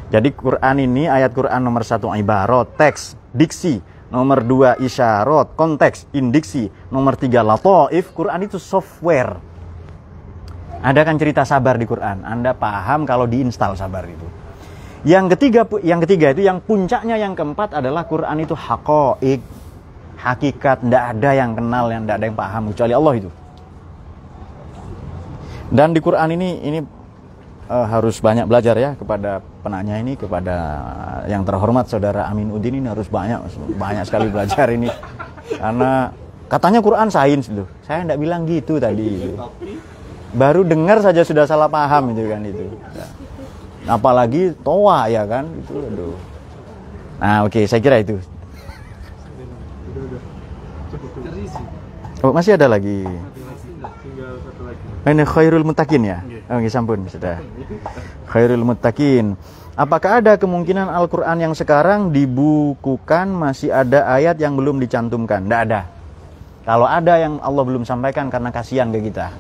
Jadi Quran ini ayat Quran nomor 1 ibarat, teks, diksi. Nomor 2 isyarat, konteks, indiksi. Nomor 3 lataif. Quran itu software. Ada kan cerita sabar di Quran. Anda paham kalau diinstal sabar itu. Yang ketiga itu yang puncaknya yang keempat adalah Quran itu haqaiq, hakikat, tidak ada yang kenal, yang tidak ada yang paham kecuali Allah itu. Dan di Quran ini harus banyak belajar ya kepada penanya ini, kepada yang terhormat saudara Amin Udin ini harus banyak sekali belajar ini. Karena katanya Quran sains itu. Saya tidak bilang gitu tadi itu. Baru dengar saja sudah salah paham itu kan itu. Apalagi toa ya kan itu aduh. Nah oke, saya kira itu. Oh masih ada lagi. Ini khairul muttaqin ya. Oke sampun sudah. Khairul muttaqin. Apakah ada kemungkinan Al-Quran yang sekarang dibukukan masih ada ayat yang belum dicantumkan? Tidak ada. Kalau ada yang Allah belum sampaikan karena kasihan ke kita.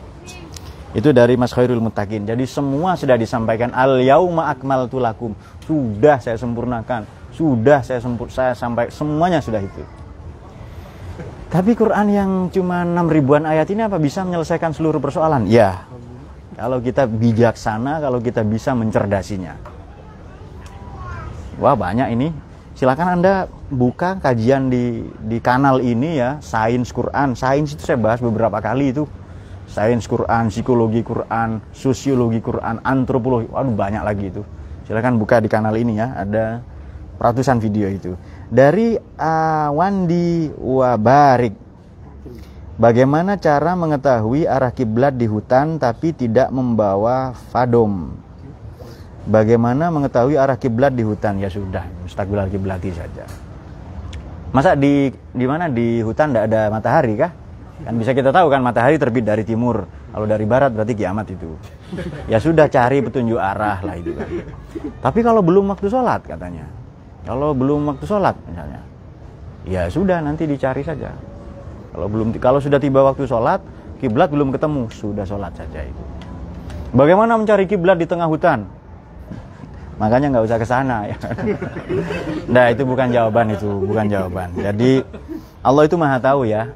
Itu dari Mas Khairul Muttaqin. Jadi semua sudah disampaikan. Al-yauma akmaltu lakum. Sudah saya sempurnakan. Sudah saya sampai semuanya sudah itu. Tapi Quran yang cuma 6 ribuan ayat ini apa bisa menyelesaikan seluruh persoalan? Ya. Kalau kita bijaksana, kalau kita bisa mencerdasinya. Wah, banyak ini. Silakan Anda buka kajian di kanal ini ya, Sains Quran. Sains itu saya bahas beberapa kali itu. Sains Quran, psikologi Quran, sosiologi Quran, antropologi, waduh banyak lagi itu. Silakan buka di kanal ini ya, ada ratusan video itu. Dari Wandi Wabarik, bagaimana cara mengetahui arah kiblat di hutan tapi tidak membawa fadom? Bagaimana mengetahui arah kiblat di hutan? Ya sudah, mustaqbilal kiblati saja. Masa di mana di hutan tidak ada matahari kah? Kan bisa kita tahu kan matahari terbit dari timur. Kalau dari barat berarti kiamat itu. Ya sudah cari petunjuk arah lah itu kan. Tapi kalau belum waktu sholat katanya. Kalau belum waktu sholat misalnya. Ya sudah nanti dicari saja. Kalau sudah tiba waktu sholat, kiblat belum ketemu, sudah sholat saja itu. Bagaimana mencari kiblat di tengah hutan? Makanya nggak usah ke sana ya. Nah itu bukan jawaban itu, bukan jawaban. Jadi Allah itu maha tahu ya.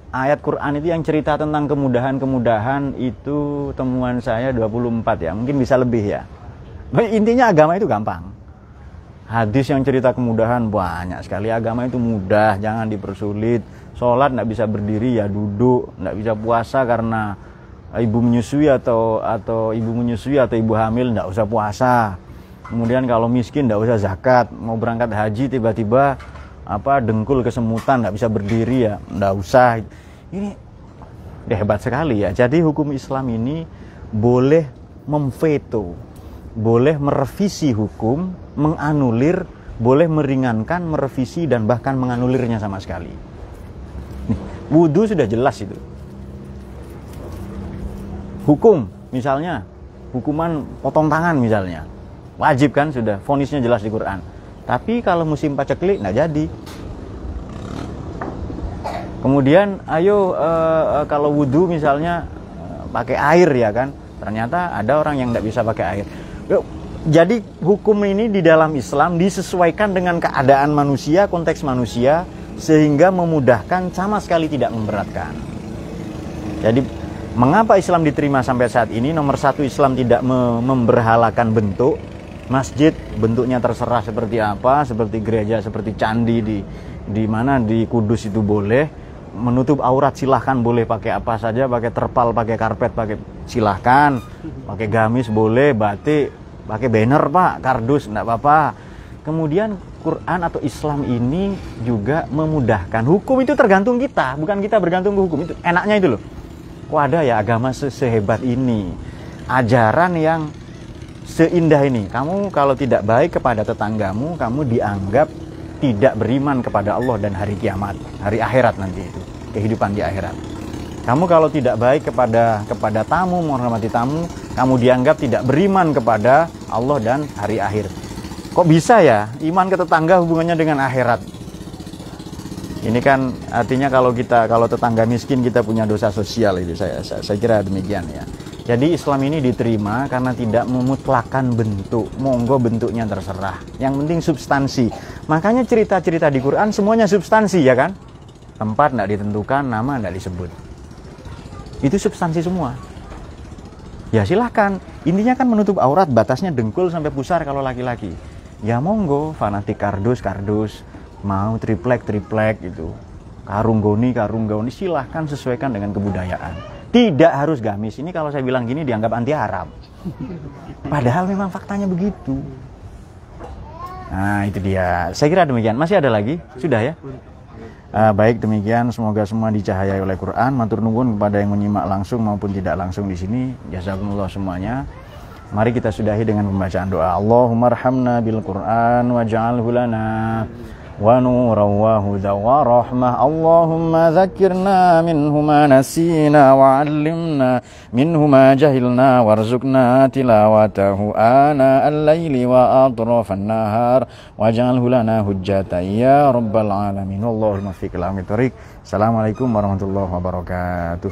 Ayat Quran itu yang cerita tentang kemudahan-kemudahan itu temuan saya 24 ya, mungkin bisa lebih ya. Intinya agama itu gampang. Hadis yang cerita kemudahan banyak sekali, agama itu mudah, jangan dipersulit. Sholat nggak bisa berdiri ya duduk, nggak bisa puasa karena ibu menyusui atau ibu hamil nggak usah puasa. Kemudian kalau miskin nggak usah zakat. Mau berangkat haji tiba-tiba dengkul kesemutan nggak bisa berdiri ya nggak usah. Ini hebat sekali ya. Jadi hukum Islam ini boleh memveto, boleh merevisi hukum, menganulir, boleh meringankan, merevisi dan bahkan menganulirnya sama sekali. Wudu sudah jelas itu. Hukum misalnya, hukuman potong tangan misalnya, wajib kan, sudah vonisnya jelas di Quran. Tapi kalau musim paceklik nggak jadi. Kemudian kalau wudu misalnya pakai air ya kan, ternyata ada orang yang nggak bisa pakai air. Jadi hukum ini di dalam Islam disesuaikan dengan keadaan manusia, konteks manusia, sehingga memudahkan, sama sekali tidak memberatkan. Jadi mengapa Islam diterima sampai saat ini? Nomor satu, Islam tidak memberhalakan bentuk. Masjid bentuknya terserah seperti apa, seperti gereja, seperti candi di mana di Kudus itu boleh. Menutup aurat silahkan, boleh pakai apa saja, pakai terpal, pakai karpet, pakai silahkan, pakai gamis boleh, batik, pakai banner pak, kardus enggak apa-apa. Kemudian Quran atau Islam ini juga memudahkan. Hukum itu tergantung kita, bukan kita bergantung ke hukum. Itu enaknya itu loh. Kok ada ya agama sehebat ini, ajaran yang seindah ini. Kamu kalau tidak baik kepada tetanggamu, kamu dianggap tidak beriman kepada Allah dan hari kiamat, hari akhirat nanti itu, kehidupan di akhirat. Kamu kalau tidak baik kepada tamu, menghormati tamu, kamu dianggap tidak beriman kepada Allah dan hari akhir. Kok bisa ya iman ke tetangga hubungannya dengan akhirat? Ini kan artinya kalau tetangga miskin kita punya dosa sosial itu, saya kira demikian ya. Jadi Islam ini diterima karena tidak memutlakan bentuk. Monggo bentuknya terserah. Yang penting substansi. Makanya cerita-cerita di Quran semuanya substansi ya kan? Tempat tidak ditentukan, nama tidak disebut. Itu substansi semua. Ya silahkan. Intinya kan menutup aurat, batasnya dengkul sampai pusar kalau laki-laki. Ya monggo, fanatik kardus, mau triplek gitu. Karung goni, silahkan sesuaikan dengan kebudayaan. Tidak harus gamis. Ini kalau saya bilang gini dianggap anti Arab. Padahal memang faktanya begitu. Nah itu dia. Saya kira demikian. Masih ada lagi? Sudah ya? Baik demikian. Semoga semua dicahayai oleh Quran. Matur nuwun kepada yang menyimak langsung maupun tidak langsung di sini. Jazakumullah semuanya. Mari kita sudahi dengan pembacaan doa. Allahumma arhamna bil Quran waj'alhu lana wa nuran wa huda wa rahmah. Allahumma dzakirna minhu ma nasina wa 'allimna minhu ma jahilna warzuqna tilawatahu ana al-laili wa atrafan nahar waj'alhu lana hujjatan ya rabbal alamin. Allahumma fiqil amin. Assalamualaikum warahmatullahi wabarakatuh.